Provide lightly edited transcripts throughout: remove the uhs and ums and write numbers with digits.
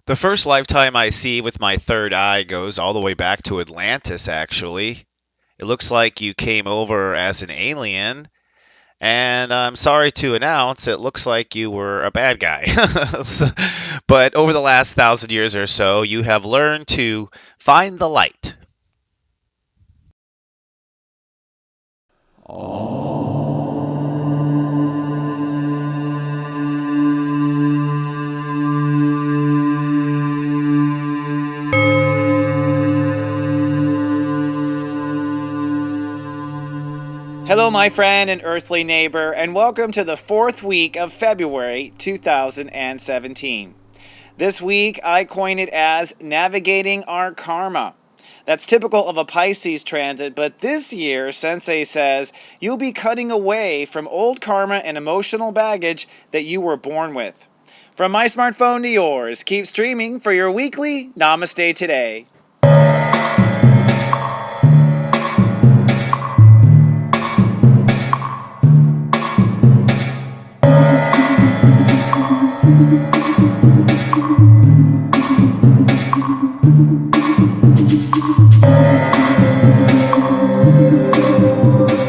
The first lifetime I see with my third eye goes all the way back to Atlantis, actually. It looks like you came over as an alien, and I'm sorry to announce it looks like you were a bad guy. But over the last 1,000 years or so, you have learned to find the light. Hello, my friend and earthly neighbor, and welcome to the fourth week of February 2017. This week, I coin it as Navigating Our Karma. That's typical of a Pisces transit, but this year, Sensei says, you'll be cutting away from old karma and emotional baggage that you were born with. From my smartphone to yours, keep streaming for your weekly Namaste Today.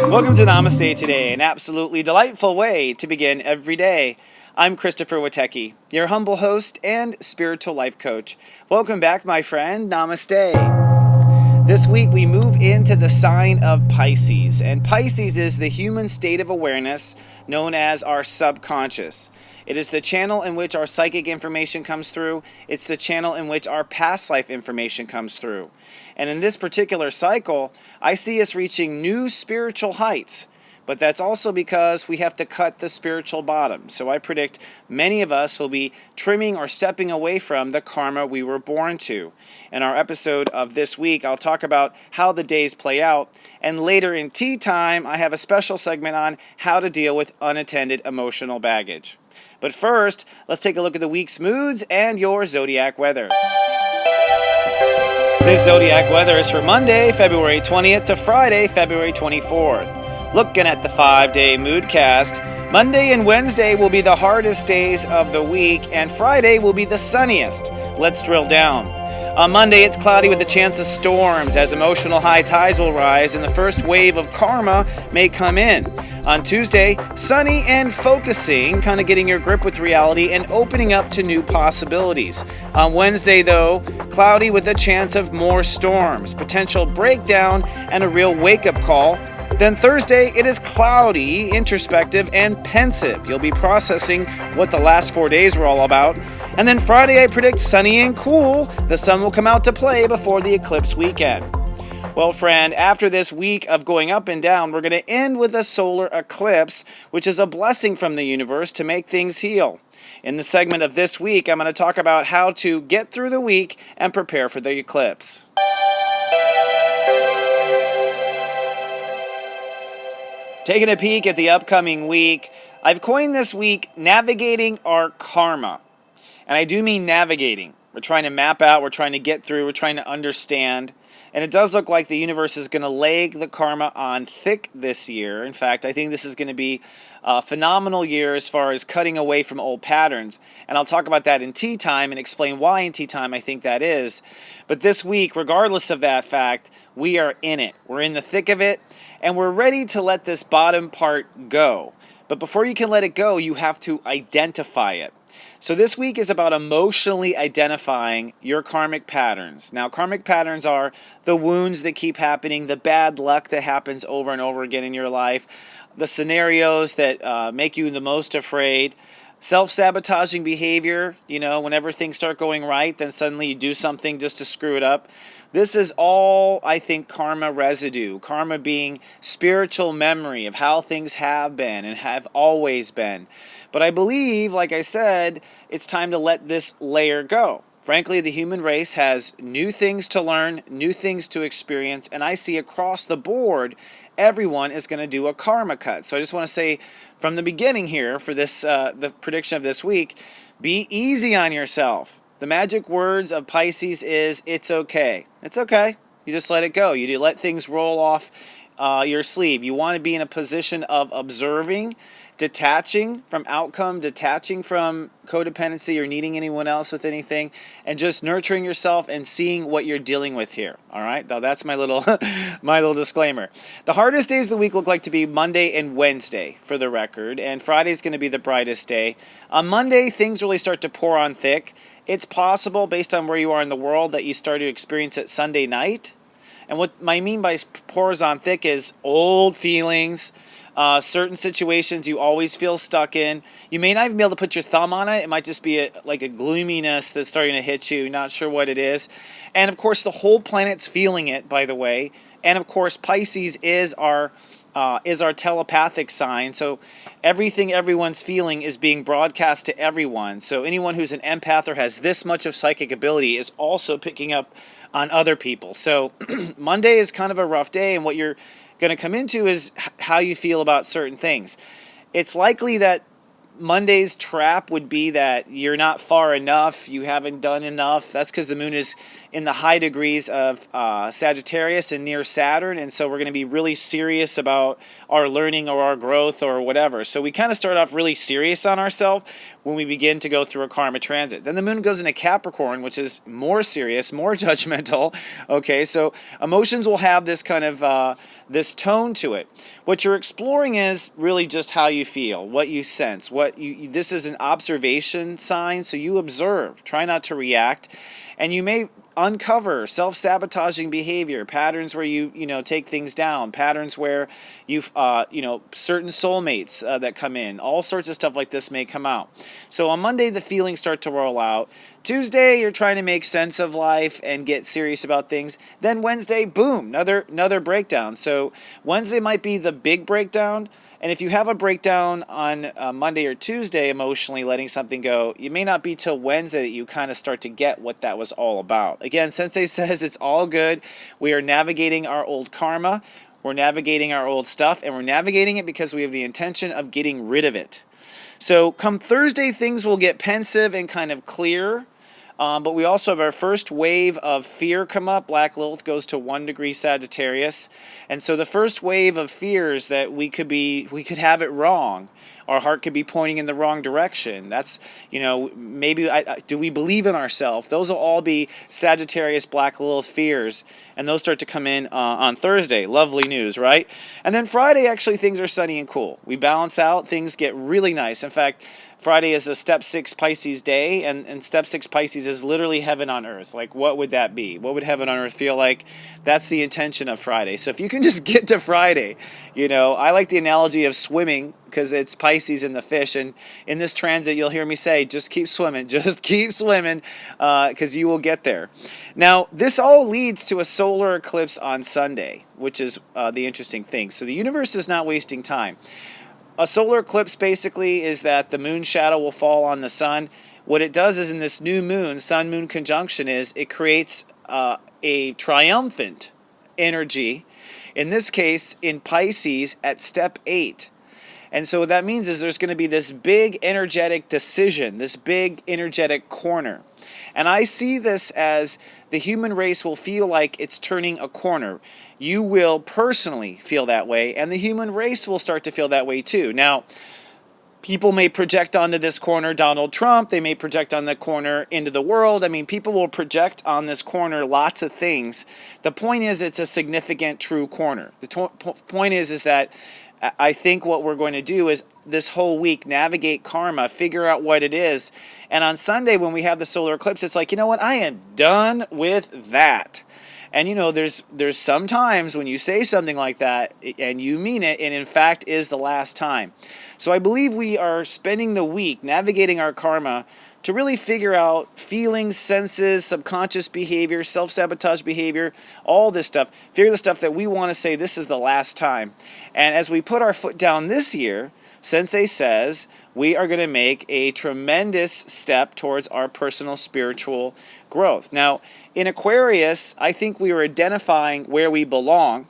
Welcome to Namaste Today, an absolutely delightful way to begin every day. I'm Christopher Witecki, your humble host and spiritual life coach. Welcome back, my friend. Namaste. This week we move into the sign of Pisces, and Pisces is the human state of awareness known as our subconscious. It is the channel in which our psychic information comes through. It's the channel in which our past life information comes through. And in this particular cycle, I see us reaching new spiritual heights. But that's also because we have to cut the spiritual bottom. So I predict many of us will be trimming or stepping away from the karma we were born to. In our episode of this week, I'll talk about how the days play out. And later in tea time, I have a special segment on how to deal with unattended emotional baggage. But first, let's take a look at the week's moods and your zodiac weather. This zodiac weather is for Monday, February 20th to Friday, February 24th. Looking at the 5-day moodcast, Monday and Wednesday will be the hardest days of the week, and Friday will be the sunniest. Let's drill down. On Monday, it's cloudy with a chance of storms as emotional high tides will rise and the first wave of karma may come in. On Tuesday, sunny and focusing, kind of getting your grip with reality and opening up to new possibilities. On Wednesday, though, cloudy with a chance of more storms, potential breakdown, and a real wake-up call. Then Thursday, it is cloudy, introspective, and pensive. You'll be processing what the last 4 days were all about. And then Friday, I predict sunny and cool. The sun will come out to play before the eclipse weekend. Well, friend, after this week of going up and down, we're going to end with a solar eclipse, which is a blessing from the universe to make things heal. In the segment of this week, I'm going to talk about how to get through the week and prepare for the eclipse. Taking a peek at the upcoming week, I've coined this week Navigating Our Karma. And I do mean navigating. We're trying to map out, we're trying to get through, we're trying to understand. And it does look like the universe is going to lay the karma on thick this year. In fact, I think this is going to be a phenomenal year as far as cutting away from old patterns. And I'll talk about that in tea time and explain why in tea time I think that is. But this week, regardless of that fact, we are in it. We're in the thick of it, and we're ready to let this bottom part go. But before you can let it go, you have to identify it. So this week is about emotionally identifying your karmic patterns. Now, karmic patterns are the wounds that keep happening, the bad luck that happens over and over again in your life, the scenarios that make you the most afraid, self-sabotaging behavior, whenever things start going right, then suddenly you do something just to screw it up. This is all, I think, karma residue. Karma being spiritual memory of how things have been and have always been. But I believe, like I said, it's time to let this layer go. Frankly, the human race has new things to learn, new things to experience, and I see across the board, everyone is going to do a karma cut. So I just want to say from the beginning here for this, the prediction of this week, be easy on yourself. The magic words of Pisces is, it's okay. It's okay. You just let it go. You do let things roll off your sleeve. You want to be in a position of observing, detaching from outcome, detaching from codependency or needing anyone else with anything, and just nurturing yourself and seeing what you're dealing with here. All right, now that's my little my little disclaimer. The hardest days of the week look like to be Monday and Wednesday, for the record, and Friday's going to be the brightest day. On Monday, things really start to pour on thick. It's possible, based on where you are in the world, that you start to experience it Sunday night. And what I mean by pours on thick is old feelings, certain situations you always feel stuck in. You may not even be able to put your thumb on it. It might just be like a gloominess that's starting to hit you, not sure what it is. And of course, the whole planet's feeling it, by the way. And of course, Pisces is our telepathic sign. So everything everyone's feeling is being broadcast to everyone. So anyone who's an empath or has this much of psychic ability is also picking up on other people. So Monday is kind of a rough day, and what you're going to come into is how you feel about certain things. It's likely that Monday's trap would be that you're not far enough, you haven't done enough. That's because the moon is in the high degrees of Sagittarius and near Saturn, and so we're going to be really serious about our learning or our growth or whatever. So we kind of start off really serious on ourselves when we begin to go through a karma transit. Then the moon goes into Capricorn, which is more serious, more judgmental. Okay, so emotions will have this kind of this tone to it. What you're exploring is really just how you feel, what you sense, this is an observation sign, so you observe, try not to react, and you may uncover self-sabotaging behavior, patterns where you take things down, patterns where you've certain soulmates that come in, all sorts of stuff like this may come out. So on Monday the feelings start to roll out. Tuesday you're trying to make sense of life and get serious about things. Then Wednesday, boom, another breakdown. So Wednesday might be the big breakdown. And if you have a breakdown on Monday or Tuesday, emotionally letting something go, it may not be till Wednesday that you kind of start to get what that was all about. Again, Sensei says it's all good. We are navigating our old karma. We're navigating our old stuff, and we're navigating it because we have the intention of getting rid of it. So come Thursday, things will get pensive and kind of clear. But we also have our first wave of fear come up. Black Lilith goes to 1 degree Sagittarius. And so the first wave of fears that we could have it wrong. Our heart could be pointing in the wrong direction. That's, maybe, do we believe in ourselves? Those will all be Sagittarius, Black Lilith fears. And those start to come in on Thursday. Lovely news, right? And then Friday, actually, things are sunny and cool. We balance out. Things get really nice. In fact, Friday is a step 6 Pisces day, and step 6 Pisces is literally heaven on earth. Like, what would that be? What would heaven on earth feel like? That's the intention of Friday. So if you can just get to Friday, I like the analogy of swimming because it's Pisces in the fish. And in this transit, you'll hear me say, just keep swimming, because you will get there. Now, this all leads to a solar eclipse on Sunday, which is the interesting thing. So the universe is not wasting time. A solar eclipse basically is that the moon shadow will fall on the sun. What it does is in this new moon, sun-moon conjunction, is it creates a triumphant energy, in this case in Pisces at step 8. And so what that means is there's going to be this big energetic decision, this big energetic corner. And I see this as the human race will feel like it's turning a corner. You will personally feel that way, and the human race will start to feel that way too. Now, people may project onto this corner Donald Trump. They may project on the corner into the world. I mean, people will project on this corner lots of things. The point is it's a significant, true corner. The point is that I think what we're going to do is this whole week navigate karma, figure out what it is. And on Sunday when we have the solar eclipse, it's like, you know what? I am done with that. And there's some times when you say something like that and you mean it, and in fact is the last time. So I believe we are spending the week navigating our karma to really figure out feelings, senses, subconscious behavior, self-sabotage behavior, all this stuff. Figure the stuff that we want to say this is the last time. And as we put our foot down this year, Sensei says we are going to make a tremendous step towards our personal spiritual growth. Now, in Aquarius, I think we were identifying where we belong.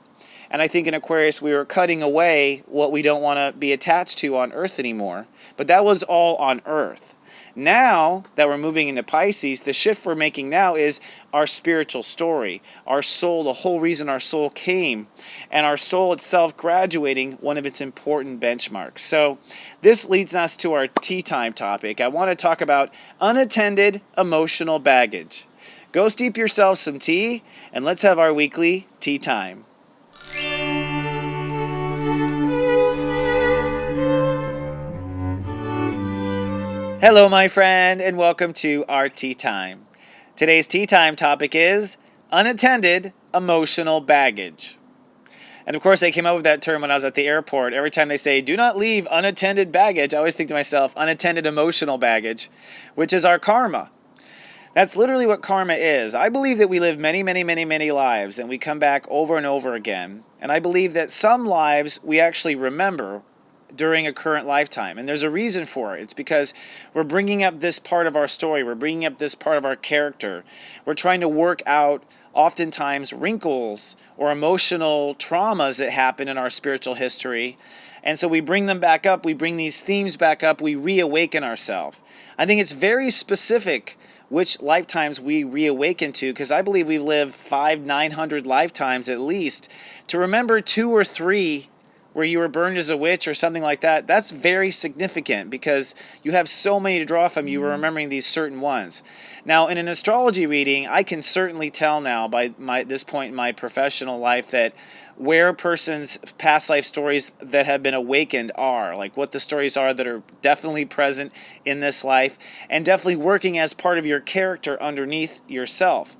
And I think in Aquarius, we were cutting away what we don't want to be attached to on Earth anymore. But that was all on Earth. Now that we're moving into Pisces, the shift we're making now is our spiritual story, our soul, the whole reason our soul came, and our soul itself graduating one of its important benchmarks. So this leads us to our tea time topic. I want to talk about unattended emotional baggage. Go steep yourself some tea, and let's have our weekly tea time. Hello, my friend, and welcome to our tea time. Today's tea time topic is unattended emotional baggage. And of course, I came up with that term when I was at the airport. Every time they say, do not leave unattended baggage, I always think to myself, unattended emotional baggage, which is our karma. That's literally what karma is. I believe that we live many, many, many, many lives, and we come back over and over again. And I believe that some lives we actually remember during a current lifetime. And there's a reason for it. It's because we're bringing up this part of our story. We're bringing up this part of our character. We're trying to work out oftentimes wrinkles or emotional traumas that happen in our spiritual history. And so we bring them back up. We bring these themes back up. We reawaken ourselves. I think it's very specific which lifetimes we reawaken to, because I believe we've lived 900 lifetimes at least. To remember 2 or 3 where you were burned as a witch or something like that, that's very significant because you have so many to draw from. You were remembering these certain ones. Now, in an astrology reading, I can certainly tell now by this point in my professional life that where a person's past life stories that have been awakened are, like what the stories are that are definitely present in this life and definitely working as part of your character underneath yourself.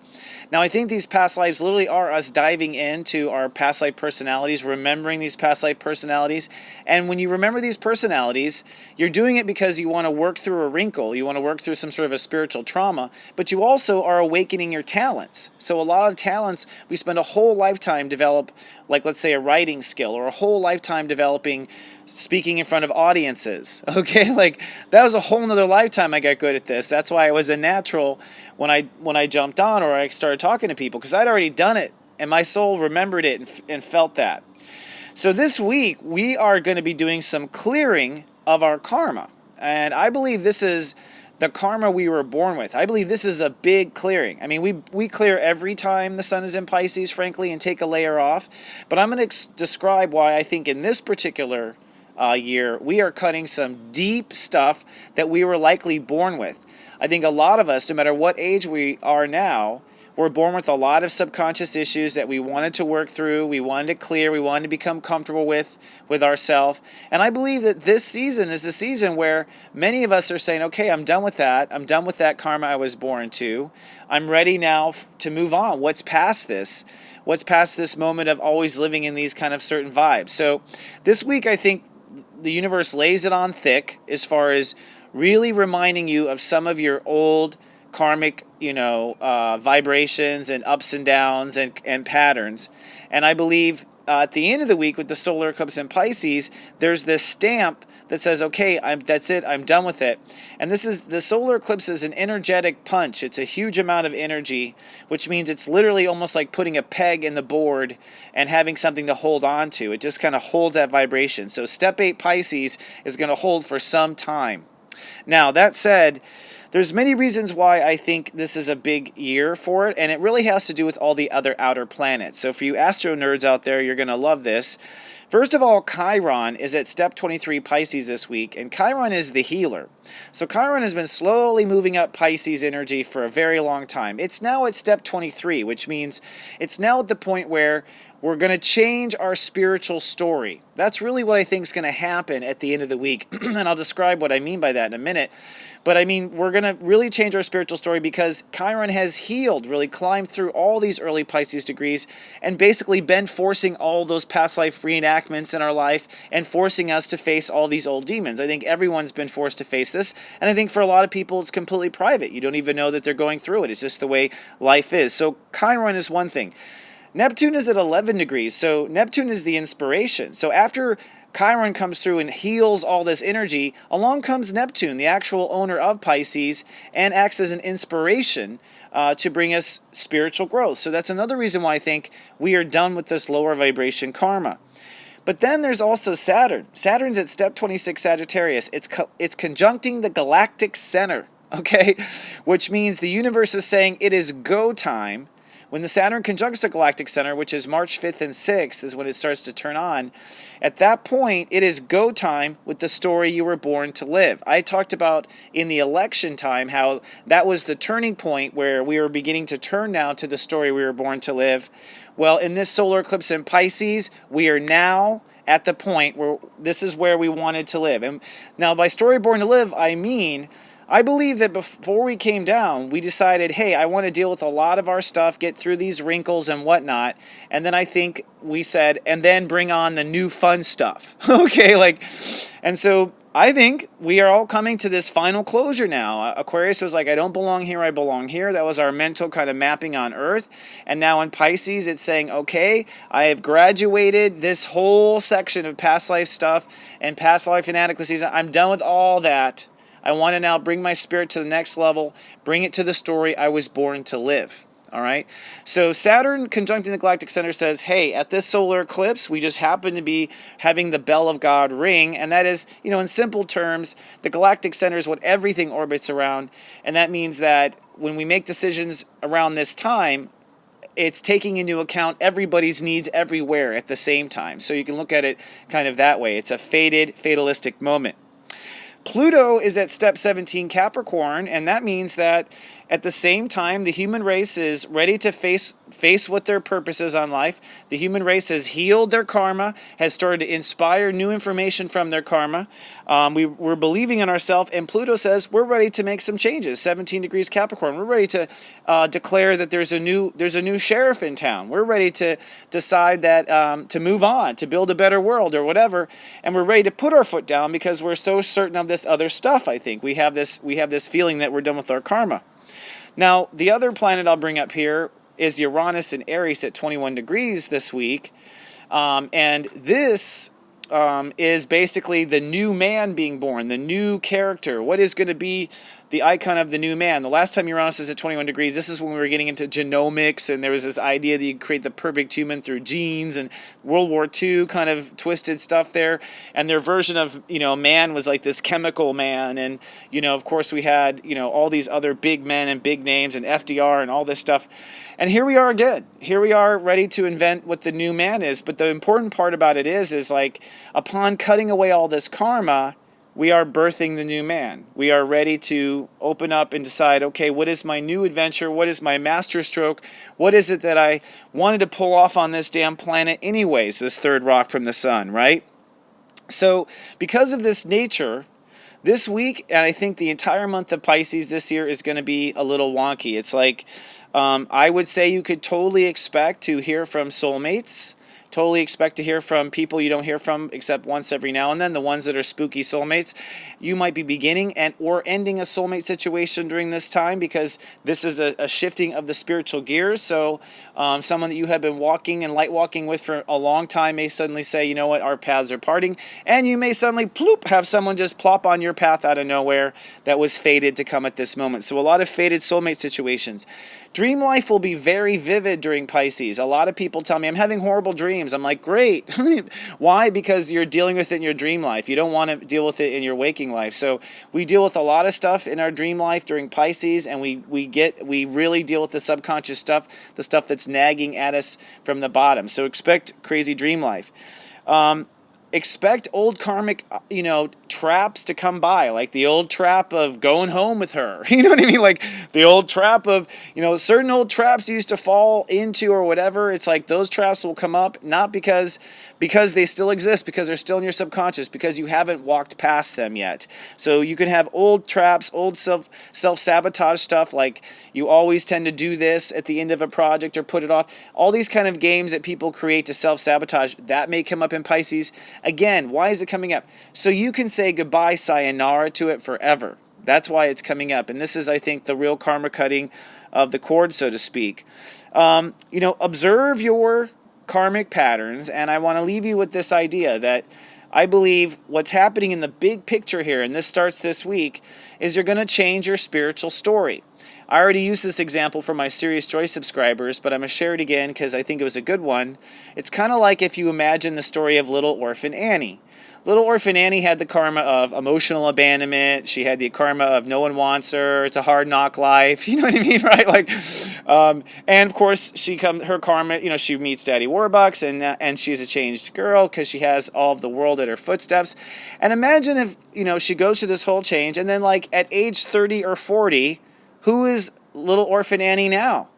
Now, I think these past lives literally are us diving into our past life personalities, remembering these past life personalities. And when you remember these personalities, you're doing it because you want to work through a wrinkle, you want to work through some sort of a spiritual trauma, but you also are awakening your talents. So a lot of talents, we spend a whole lifetime develop, like let's say a writing skill, or a whole lifetime developing speaking in front of audiences. Okay, like that was a whole nother lifetime I got good at this. That's why I was a natural when I jumped on or I started talking to people, because I'd already done it and my soul remembered it and felt that. So this week we are going to be doing some clearing of our karma, and I believe this is the karma we were born with. I believe this is a big clearing. I mean, we clear every time the sun is in Pisces, frankly, and take a layer off. But I'm going to describe why I think in this particular year we are cutting some deep stuff that we were likely born with. I think a lot of us, no matter what age we are now, we're born with a lot of subconscious issues that we wanted to work through, we wanted to clear, we wanted to become comfortable with ourselves. And I believe that this season is a season where many of us are saying, okay, I'm done with that. I'm done with that karma I was born to. I'm ready now to move on. What's past this? What's past this moment of always living in these kind of certain vibes? So this week, I think the universe lays it on thick as far as really reminding you of some of your old karmic, vibrations and ups and downs and patterns. And I believe at the end of the week with the solar eclipse in Pisces, there's this stamp that says, okay, that's it, I'm done with it. And the solar eclipse is an energetic punch. It's a huge amount of energy, which means it's literally almost like putting a peg in the board and having something to hold on to. It just kind of holds that vibration. So step 8 Pisces is going to hold for some time. Now, that said, there's many reasons why I think this is a big year for it, and it really has to do with all the other outer planets. So for you astro nerds out there, you're going to love this. First of all, Chiron is at step 23 Pisces this week, and Chiron is the healer. So Chiron has been slowly moving up Pisces energy for a very long time. It's now at step 23, which means it's now at the point where we're going to change our spiritual story. That's really what I think is going to happen at the end of the week, and I'll describe what I mean by that in a minute. But I mean, we're going to really change our spiritual story because Chiron has healed, really climbed through all these early Pisces degrees and basically been forcing all those past life reenactments in our life and forcing us to face all these old demons. I think everyone's been forced to face this, and I think for a lot of people it's completely private. You don't even know that they're going through it. It's just the way life is. So Chiron is one thing. Neptune is at 11 degrees, so Neptune is the inspiration. So after Chiron comes through and heals all this energy, along comes Neptune, the actual owner of Pisces, and acts as an inspiration to bring us spiritual growth. So that's another reason why I think we are done with this lower vibration karma. But then there's also Saturn. Saturn's at step 26 Sagittarius. It's conjuncting the galactic center, okay? Which means the universe is saying it is go time. When the Saturn conjuncts the galactic center, which is March 5th and 6th, is when it starts to turn on. At that point, it is go time with the story you were born to live. I talked about in the election time how that was the turning point where we were beginning to turn now to the story we were born to live. Well, in this solar eclipse in Pisces, we are now at the point where this is where we wanted to live. And now by story born to live, I mean, I believe that before we came down, we decided, hey, I want to deal with a lot of our stuff, get through these wrinkles and whatnot. And then I think we said, and then bring on the new fun stuff. Okay, and so I think we are all coming to this final closure now. Aquarius was like, I don't belong here, I belong here. That was our mental kind of mapping on Earth. And now in Pisces, it's saying, okay, I have graduated this whole section of past life stuff and past life inadequacies. I'm done with all that. I want to now bring my spirit to the next level, bring it to the story I was born to live. All right. So Saturn conjuncting the galactic center says, hey, at this solar eclipse, we just happen to be having the bell of God ring. And that is, in simple terms, the galactic center is what everything orbits around. And that means that when we make decisions around this time, it's taking into account everybody's needs everywhere at the same time. So you can look at it kind of that way. It's a fated, fatalistic moment. Pluto is at step 17 Capricorn, and that means that at the same time, the human race is ready to face what their purpose is on life. The human race has healed their karma, has started to inspire new information from their karma. We're believing in ourselves, and Pluto says we're ready to make some changes. 17 degrees Capricorn. We're ready to declare that there's a new sheriff in town. We're ready to decide that to move on, to build a better world or whatever, and we're ready to put our foot down because we're so certain of this other stuff. I think we have this feeling that we're done with our karma. Now, the other planet I'll bring up here is Uranus in Aries at 21 degrees this week. And this is basically the new man being born, the new character. What is going to be the icon of the new man? The last time Uranus is at 21 degrees, this is when we were getting into genomics, and there was this idea that you could create the perfect human through genes, and World War II kind of twisted stuff there. And their version of, man was like this chemical man. And, of course we had, all these other big men and big names and FDR and all this stuff. And here we are again. Here we are ready to invent what the new man is. But the important part about it is like upon cutting away all this karma, we are birthing the new man. We are ready to open up and decide, okay, what is my new adventure? What is my master stroke? What is it that I wanted to pull off on this damn planet anyways, this third rock from the sun, right? So because of this nature, this week, and I think the entire month of Pisces this year is going to be a little wonky. It's like, I would say you could totally expect to hear from soulmates. Totally expect to hear from people you don't hear from except once every now and then, the ones that are spooky soulmates. You might be beginning and or ending a soulmate situation during this time because this is a shifting of the spiritual gears. So someone that you have been walking and light walking with for a long time may suddenly say, you know what, our paths are parting. And you may suddenly ploop, have someone just plop on your path out of nowhere that was fated to come at this moment. So a lot of fated soulmate situations. Dream life will be very vivid during Pisces. A lot of people tell me, I'm having horrible dreams. I'm like, great. Why? Because you're dealing with it in your dream life. You don't want to deal with it in your waking life. So we deal with a lot of stuff in our dream life during Pisces, and we really deal with the subconscious stuff, the stuff that's nagging at us from the bottom. So expect crazy dream life. Expect old karmic, traps to come by, like the old trap of going home with her. You know what I mean? Like the old trap of, certain old traps you used to fall into or whatever. It's like those traps will come up, not because they still exist, because they're still in your subconscious, because you haven't walked past them yet. So you can have old traps, old self-sabotage stuff, like you always tend to do this at the end of a project or put it off. All these kind of games that people create to self-sabotage, that may come up in Pisces. Again, why is it coming up? So you can say goodbye, sayonara to it forever. That's why it's coming up. And this is, I think, the real karma cutting of the cord, so to speak. Observe your karmic patterns, and I want to leave you with this idea that I believe what's happening in the big picture here, and this starts this week, is you're going to change your spiritual story. I already used this example for my Serious Joy subscribers, but I'm going to share it again because I think it was a good one. It's kind of like if you imagine the story of Little Orphan Annie. Little Orphan Annie had the karma of emotional abandonment. She had the karma of no one wants her. It's a hard knock life. You know what I mean, right? Like, and of course, her karma. You know, she meets Daddy Warbucks, and she's a changed girl because she has all of the world at her footsteps. And imagine if she goes through this whole change, and then like at age 30 or 40, who is Little Orphan Annie now?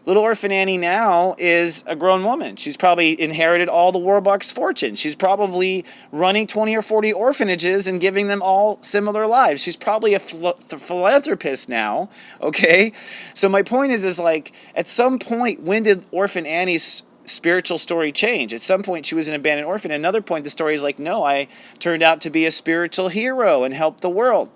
Little Orphan Annie now is a grown woman. She's probably inherited all the Warbucks' fortune. She's probably running 20 or 40 orphanages and giving them all similar lives. She's probably a philanthropist now, okay? So my point is like, at some point, when did Orphan Annie's spiritual story change? At some point, she was an abandoned orphan. At another point, the story is like, no, I turned out to be a spiritual hero and helped the world.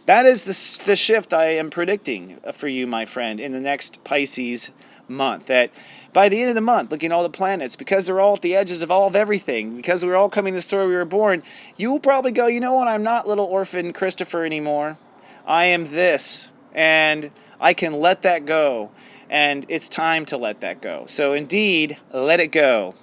That is the shift I am predicting for you, my friend, in the next Pisces month. That by the end of the month, looking at all the planets, because they're all at the edges of all of everything, because we're all coming to the story we were born, you will probably go, you know what, I'm not little orphan Christopher anymore. I am this, and I can let that go, and it's time to let that go. So indeed, let it go.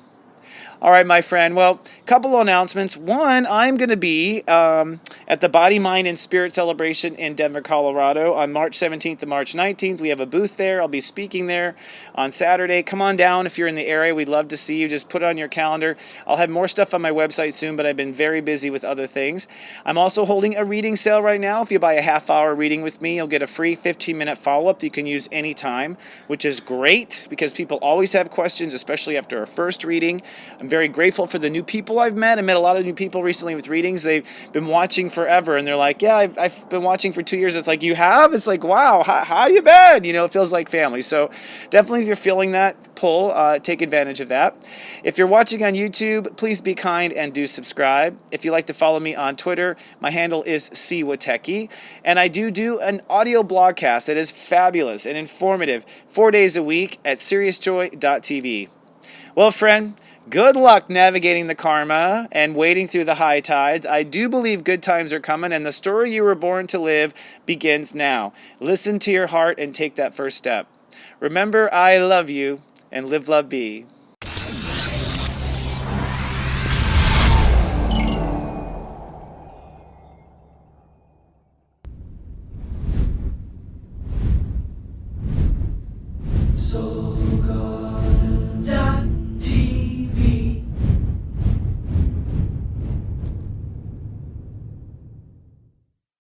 All right, my friend. Well, a couple of announcements. One, I'm going to be at the Body, Mind, and Spirit celebration in Denver, Colorado on March 17th and March 19th. We have a booth there. I'll be speaking there on Saturday. Come on down if you're in the area. We'd love to see you. Just put it on your calendar. I'll have more stuff on my website soon, but I've been very busy with other things. I'm also holding a reading sale right now. If you buy a half-hour reading with me, you'll get a free 15-minute follow-up that you can use anytime, which is great because people always have questions, especially after a first reading. I'm very grateful for the new people I've met. I met a lot of new people recently with readings. They've been watching forever, and they're like, yeah, I've been watching for 2 years. It's like, you have? It's like, wow, how you been? It feels like family. So definitely if you're feeling that pull, take advantage of that. If you're watching on YouTube, please be kind and do subscribe. If you'd like to follow me on Twitter, my handle is cwateki, and I do an audio blogcast that is fabulous and informative 4 days a week at seriousjoy.tv. Well, friend, good luck navigating the karma and wading through the high tides. I do believe good times are coming, and the story you were born to live begins now. Listen to your heart and take that first step. Remember, I love you, and live, love, be.